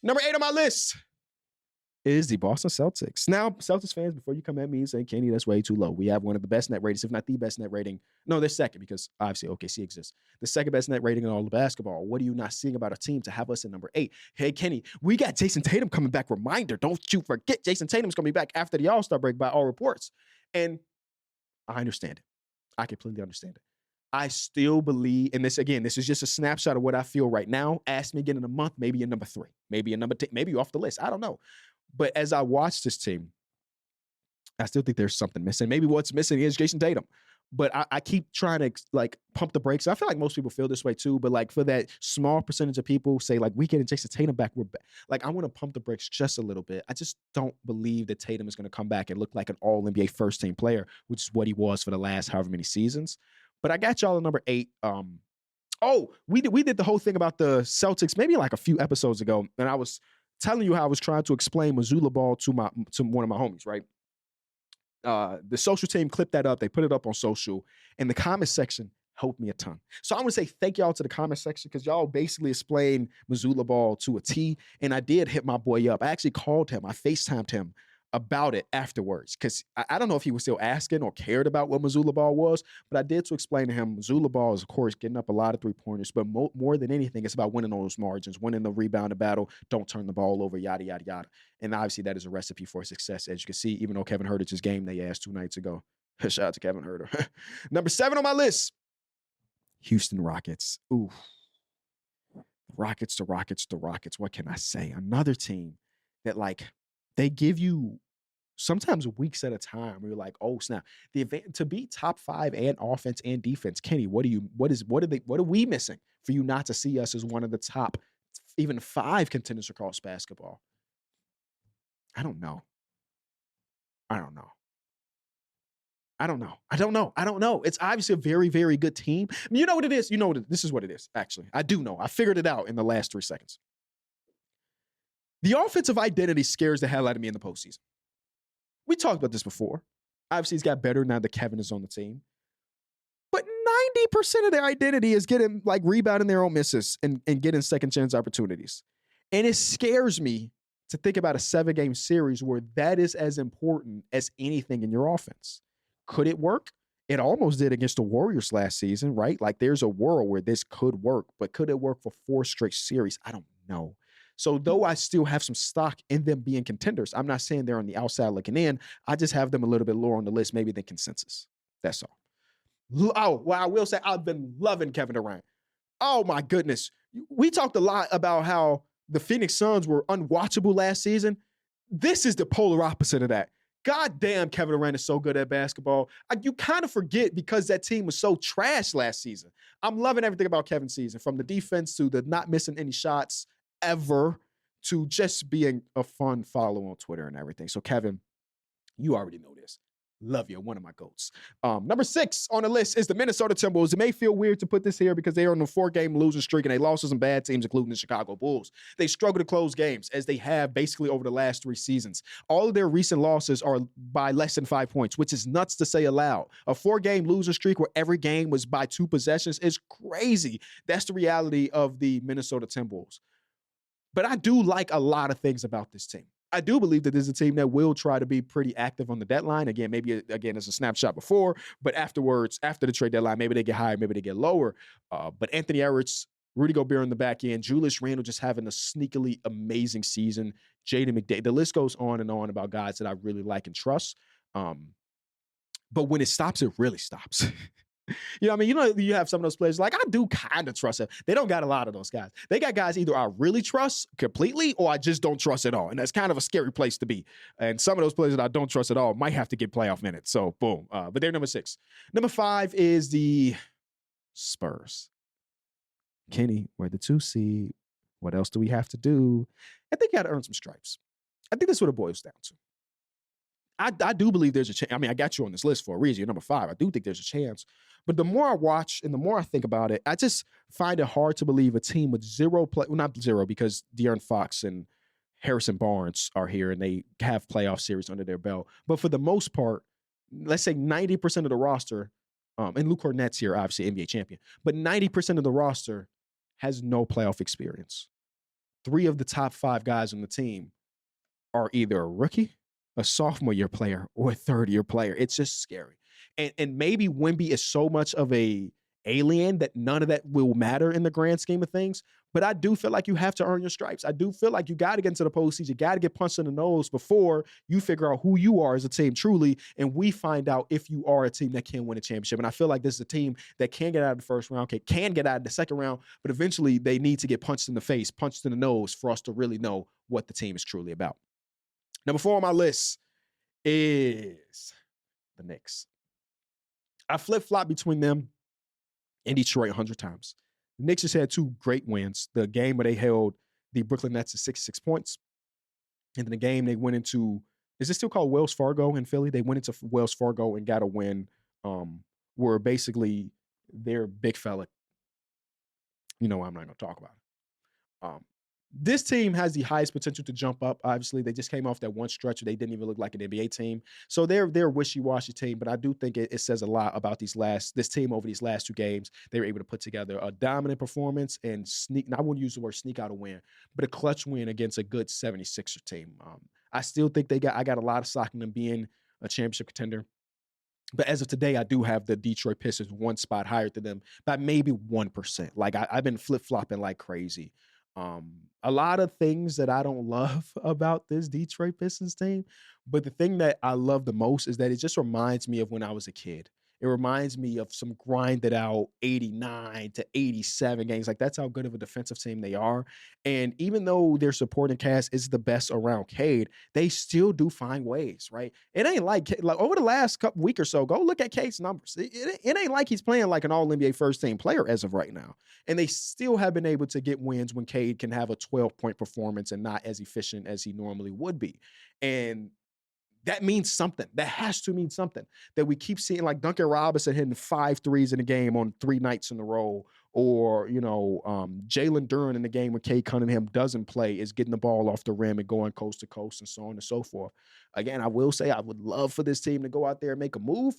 Number 8 on my list is the Boston Celtics. Now, Celtics fans, before you come at me and say, Kenny, that's way too low. We have one of the best net ratings, if not the best net rating. No, they're second because obviously OKC exists. The second best net rating in all of basketball. What are you not seeing about a team to have us at number 8? Hey, Kenny, we got Jason Tatum coming back. Reminder, don't you forget Jason Tatum's going to be back after the All-Star break by all reports. And I understand it. I completely understand it. I still believe, and this is just a snapshot of what I feel right now. Ask me again in a month, maybe in number 3, maybe in number 10, maybe off the list. I don't know. But as I watch this team, I still think there's something missing. Maybe what's missing is Jason Tatum. But I keep trying to like pump the brakes. I feel like most people feel this way too. But like for that small percentage of people say like we getting Jason Tatum back, we're back. Like I want to pump the brakes just a little bit. I just don't believe that Tatum is going to come back and look like an All NBA first team player, which is what he was for the last however many seasons. But I got y'all at number 8. We did the whole thing about the Celtics maybe like a few episodes ago, and I was telling you how I was trying to explain Mazzulla ball to one of my homies, right? The social team clipped that up. They put it up on social, and the comment section helped me a ton. So I want to say thank y'all to the comment section because y'all basically explained Mazzulla ball to a T, and I did hit my boy up. I actually called him. I FaceTimed him about it afterwards because I don't know if he was still asking or cared about what Mazzulla ball was, but I did to explain to him Mazzulla ball is, of course, getting up a lot of three-pointers, but more than anything, it's about winning on those margins, winning the rebound battle, don't turn the ball over, yada, yada, yada. And obviously that is a recipe for success, as you can see, even though Kevin Herter's game they asked 2 nights ago. Shout out to Kevin Herter. Number 7 on my list, Houston Rockets. Ooh. Rockets. What can I say? Another team that, like, they give you sometimes weeks at a time where you're like, oh snap. To be top 5 and offense and defense, Kenny, what are we missing for you not to see us as one of the top even 5 contenders across basketball? I don't know. It's obviously a very, very good team. You know what it is? This is what it is, actually. I do know. I figured it out in the last 3 seconds. The offensive identity scares the hell out of me in the postseason. We talked about this before. Obviously, he's got better now that Kevin is on the team. But 90% of their identity is getting, like, rebounding their own misses and getting second chance opportunities. And it scares me to think about a 7-game series where that is as important as anything in your offense. Could it work? It almost did against the Warriors last season, right? Like, there's a world where this could work, but could it work for 4 straight series? I don't know. So though I still have some stock in them being contenders, I'm not saying they're on the outside looking in. I just have them a little bit lower on the list, maybe than consensus. That's all. Oh, well, I will say I've been loving Kevin Durant. Oh, my goodness. We talked a lot about how the Phoenix Suns were unwatchable last season. This is the polar opposite of that. God damn, Kevin Durant is so good at basketball. You kind of forget because that team was so trash last season. I'm loving everything about Kevin's season, from the defense to the not missing any shots ever to just being a fun follow on Twitter and everything. So, Kevin, you already know this. Love you. One of my goats. Number 6 on the list is the Minnesota Timberwolves. It may feel weird to put this here because they are on a 4-game losing streak and they lost to some bad teams, including the Chicago Bulls. They struggle to close games, as they have basically over the last 3 seasons. All of their recent losses are by less than 5 points, which is nuts to say aloud. A 4-game losing streak where every game was by 2 possessions is crazy. That's the reality of the Minnesota Timberwolves. But I do like a lot of things about this team. I do believe that this is a team that will try to be pretty active on the deadline. Again, maybe it's a snapshot before, but afterwards, after the trade deadline, maybe they get higher, maybe they get lower. But Anthony Edwards, Rudy Gobert on the back end, Julius Randle just having a sneakily amazing season, Jaden McDade. The list goes on and on about guys that I really like and trust. But when it stops, it really stops. You know what I mean? You know, you have some of those players like, I do kind of trust them. They don't got a lot of those guys. They got guys either I really trust completely or I just don't trust at all. And that's kind of a scary place to be. And some of those players that I don't trust at all might have to get playoff minutes. So boom. But they're number 6. Number 5 is the Spurs. Kenny, we're the 2 seed. What else do we have to do? I think you got to earn some stripes. I think that's what it boils down to. I do believe there's a chance. I mean, I got you on this list for a reason. You're number 5. I do think there's a chance. But the more I watch and the more I think about it, I just find it hard to believe a team with not zero, because De'Aaron Fox and Harrison Barnes are here and they have playoff series under their belt. But for the most part, let's say 90% of the roster, and Luke Cornett's here, obviously NBA champion, but 90% of the roster has no playoff experience. 3 of the top 5 guys on the team are either a rookie, a sophomore year player, or a third-year player. It's just scary. And maybe Wemby is so much of a alien that none of that will matter in the grand scheme of things. But I do feel like you have to earn your stripes. I do feel like you got to get into the postseason. You got to get punched in the nose before you figure out who you are as a team truly. And we find out if you are a team that can win a championship. And I feel like this is a team that can get out of the first round, can get out of the second round, but eventually they need to get punched in the face, punched in the nose for us to really know what the team is truly about. Number 4 on my list is the Knicks. I flip-flop between them and Detroit 100 times. The Knicks just had 2 great wins. The game where they held the Brooklyn Nets to 66 points. And then the game they went into, is it still called Wells Fargo in Philly? They went into Wells Fargo and got a win where basically their big fella, you know, I'm not going to talk about it. This team has the highest potential to jump up. Obviously, they just came off that one stretch where they didn't even look like an NBA team. So they're a wishy-washy team, but I do think it says a lot about this team over these last 2 games. They were able to put together a dominant performance and I wouldn't use the word sneak out a win, but a clutch win against a good 76er team. I still think I got a lot of stock in them being a championship contender. But as of today, I do have the Detroit Pistons 1 spot higher than them by maybe 1%. Like I've been flip-flopping like crazy. A lot of things that I don't love about this Detroit Pistons team, but the thing that I love the most is that it just reminds me of when I was a kid. It reminds me of some grinded out 89 to 87 games. Like that's how good of a defensive team they are. And even though their supporting cast is the best around Cade, they still do find ways, right? It ain't like over the last couple week or so, go look at Cade's numbers. It ain't like he's playing like an all-NBA first-team player as of right now. And they still have been able to get wins when Cade can have a 12-point performance and not as efficient as he normally would be. And that means something. That has to mean something. That we keep seeing like Duncan Robinson hitting 5 threes in a game on 3 nights in a row, or Jalen Duren in the game when Cade Cunningham doesn't play is getting the ball off the rim and going coast to coast and so on and so forth. Again, I will say I would love for this team to go out there and make a move,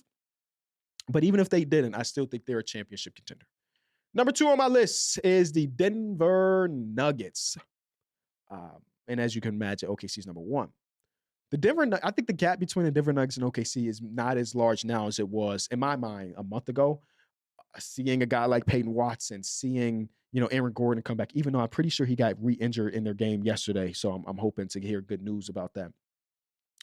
but even if they didn't, I still think they're a championship contender. Number 2 on my list is the Denver Nuggets, and as you can imagine, OKC's number 1. I think the gap between the Denver Nuggets and OKC is not as large now as it was, in my mind, a month ago. Seeing a guy like Peyton Watson, seeing, Aaron Gordon come back, even though I'm pretty sure he got re-injured in their game yesterday. So I'm hoping to hear good news about that.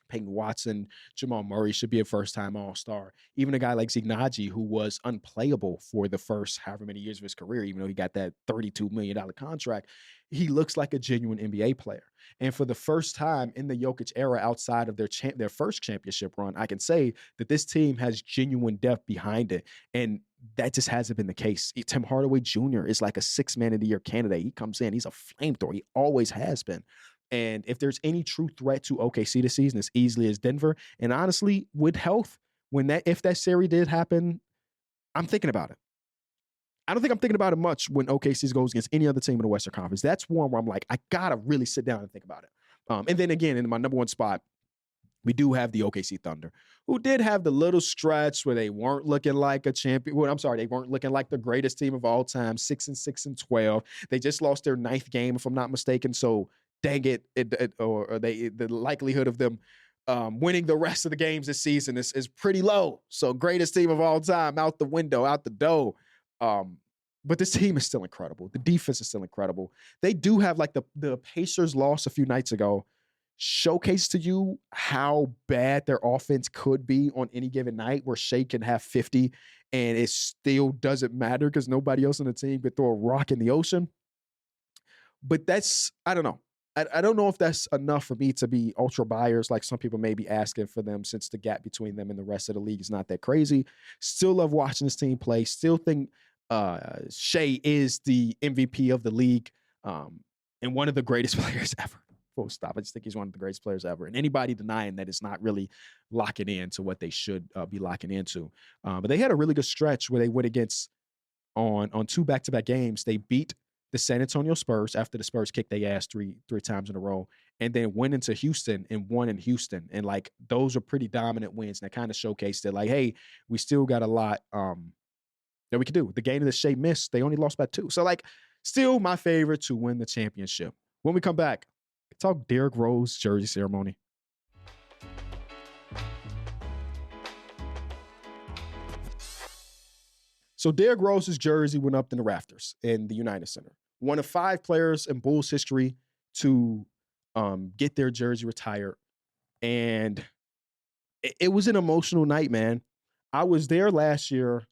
Peyton Watson, Jamal Murray should be a first-time All-Star. Even a guy like Zignaji, who was unplayable for the first however many years of his career, even though he got that $32 million contract, he looks like a genuine NBA player. And for the first time in the Jokic era outside of their first championship run, I can say that this team has genuine depth behind it. And that just hasn't been the case. Tim Hardaway Jr. is like a 6th man of the year candidate. He comes in, he's a flamethrower. He always has been. And if there's any true threat to OKC this season, as easily as Denver. And honestly, with health, if that series did happen, I'm thinking about it. I don't think I'm thinking about it much when OKC goes against any other team in the Western Conference. That's one where I'm like, I gotta really sit down and think about it. And then again, in my number 1 spot, we do have the OKC Thunder, who did have the little stretch where they weren't looking like a champion. Well, I'm sorry, they weren't looking like the greatest team of all time, 6-6-12. They just lost their 9th game, if I'm not mistaken. So dang it, the likelihood of them winning the rest of the games this season is pretty low. So greatest team of all time, out the window, out the door. But this team is still incredible. The defense is still incredible. They do have like the Pacers loss a few nights ago showcase to you how bad their offense could be on any given night, where Shea can have 50 and it still doesn't matter because nobody else on the team could throw a rock in the ocean. But that's, I don't know. I don't know if that's enough for me to be ultra buyers like some people may be asking for them, since the gap between them and the rest of the league is not that crazy. Still love watching this team play. Still think Shea is the MVP of the league, and one of the greatest players ever. Full stop. I just think he's one of the greatest players ever. And anybody denying that is not really locking into what they should be locking into. But they had a really good stretch where they went against on 2 back-to-back games. They beat the San Antonio Spurs after the Spurs kicked their ass three times in a row, and then went into Houston and won in Houston. And like, those are pretty dominant wins, and that kind of showcased that, like, hey, we still got a lot that we can do. The game that Shea missed, they only lost by 2. So like, still my favorite to win the championship. When we come back, talk Derrick Rose jersey ceremony. So Derrick Rose's jersey went up in the rafters in the United Center. One of 5 players in Bulls history to get their jersey retired. And it was an emotional night, man. I was there last year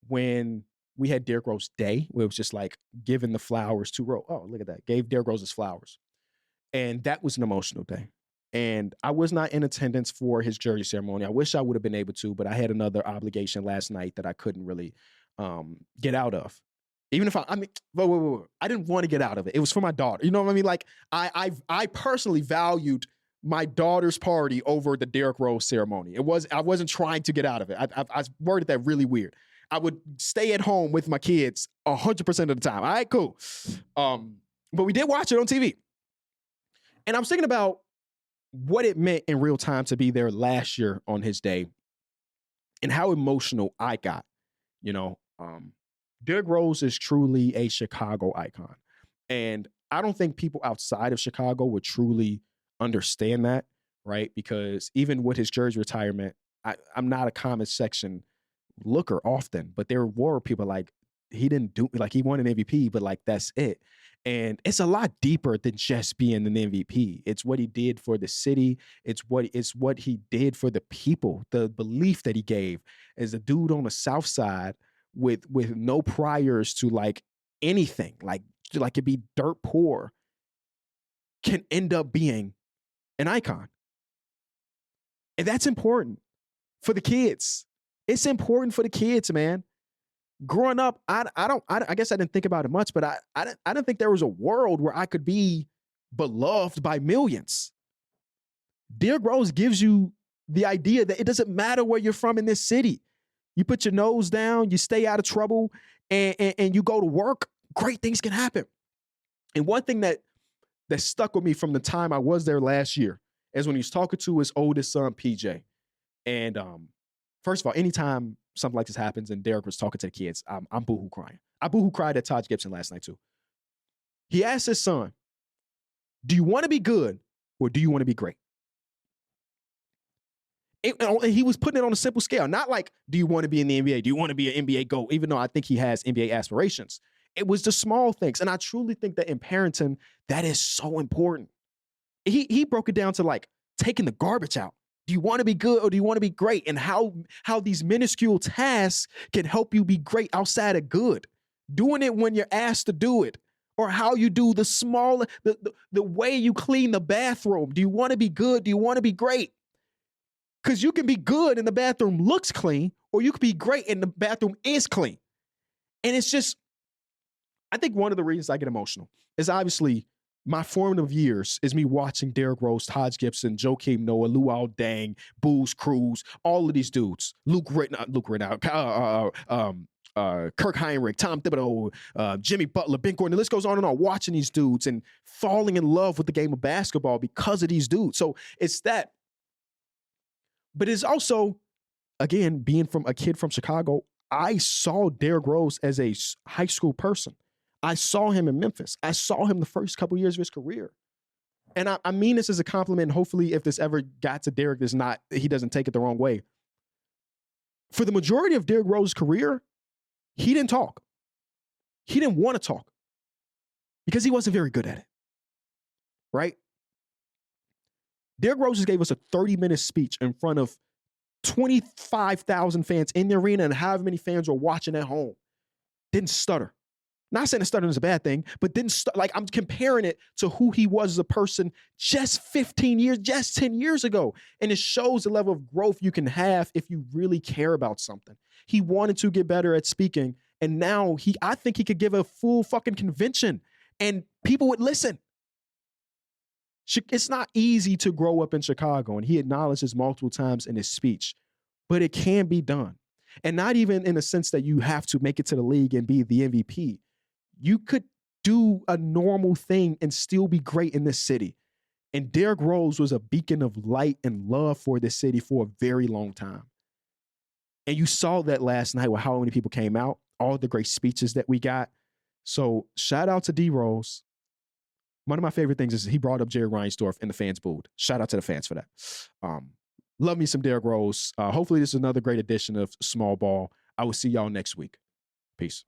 when we had Derrick Rose Day, where it was just like giving the flowers to Rose. Oh, look at that. Gave Derrick Rose his flowers. And that was an emotional day. And I was not in attendance for his jersey ceremony. I wish I would have been able to, but I had another obligation last night that I couldn't really get out of. Even if I didn't want to get out of it. It was for my daughter. You know what I mean? Like, I personally valued my daughter's party over the Derrick Rose ceremony. I wasn't trying to get out of it. I worded that really weird. I would stay at home with my kids 100% of the time. All right, cool. But we did watch it on TV. And I was thinking about what it meant in real time to be there last year on his day and how emotional I got. You know, Derrick Rose is truly a Chicago icon. And I don't think people outside of Chicago would truly understand that, right? Because even with his jersey retirement, I'm not a comment section looker often, but there were people like, he didn't do, like, he won an MVP, but like, that's it. And it's a lot deeper than just being an MVP. It's what he did for the city. It's what he did for the people, the belief that he gave as a dude on the South Side with no priors to like anything, like it'd be dirt poor, can end up being an icon. And that's important for the kids. It's important for the kids, man. Growing up, I guess I didn't think about it much, but I didn't think there was a world where I could be beloved by millions. Derrick Rose gives you the idea that it doesn't matter where you're from in this city. You put your nose down, you stay out of trouble, and you go to work, great things can happen. And one thing that stuck with me from the time I was there last year is when he was talking to his oldest son, PJ. And first of all, anytime something like this happens and Derrick was talking to the kids, I'm boohoo crying. I boohoo cried at Taj Gibson last night too. He asked his son, do you want to be good or do you want to be great? And he was putting it on a simple scale, not like, do you want to be in the NBA? Do you want to be an NBA GOAT? Even though I think he has NBA aspirations. It was the small things. And I truly think that in parenting, that is so important. He broke it down to like taking the garbage out. Do you want to be good or do you want to be great? And how these minuscule tasks can help you be great outside of good. Doing it when you're asked to do it. Or how you do the small, the way you clean the bathroom. Do you want to be good? Do you want to be great? Because you can be good and the bathroom looks clean, or you could be great and the bathroom is clean. And it's just, I think one of the reasons I get emotional is obviously my formative years is me watching Derrick Rose, Taj Gibson, Joakim Noah, Luol Deng, Booz Cruz, all of these dudes, Kirk Heinrich, Tom Thibodeau, Jimmy Butler, Ben Gordon. The list goes on and on, watching these dudes and falling in love with the game of basketball because of these dudes. So it's that. But it's also, again, being from a kid from Chicago, I saw Derrick Rose as a high school person. I saw him in Memphis. I saw him the first couple years of his career. And I mean this as a compliment. Hopefully, if this ever got to Derrick, he doesn't take it the wrong way. For the majority of Derrick Rose's career, he didn't talk. He didn't want to talk because he wasn't very good at it. Right? Derrick Rose just gave us a 30-minute speech in front of 25,000 fans in the arena and however many fans were watching at home. Didn't stutter. Not saying that stuttering is a bad thing, but like I'm comparing it to who he was as a person just 15 years, just 10 years ago. And it shows the level of growth you can have if you really care about something. He wanted to get better at speaking. And now I think he could give a full fucking convention and people would listen. It's not easy to grow up in Chicago, and he acknowledges multiple times in his speech, but it can be done. And not even in the sense that you have to make it to the league and be the MVP. You could do a normal thing and still be great in this city. And Derrick Rose was a beacon of light and love for this city for a very long time. And you saw that last night with how many people came out, all the great speeches that we got. So shout out to D Rose. One of my favorite things is he brought up Jerry Reinsdorf and the fans booed. Shout out to the fans for that. Love me some Derrick Rose. Hopefully this is another great edition of Small Ball. I will see y'all next week. Peace.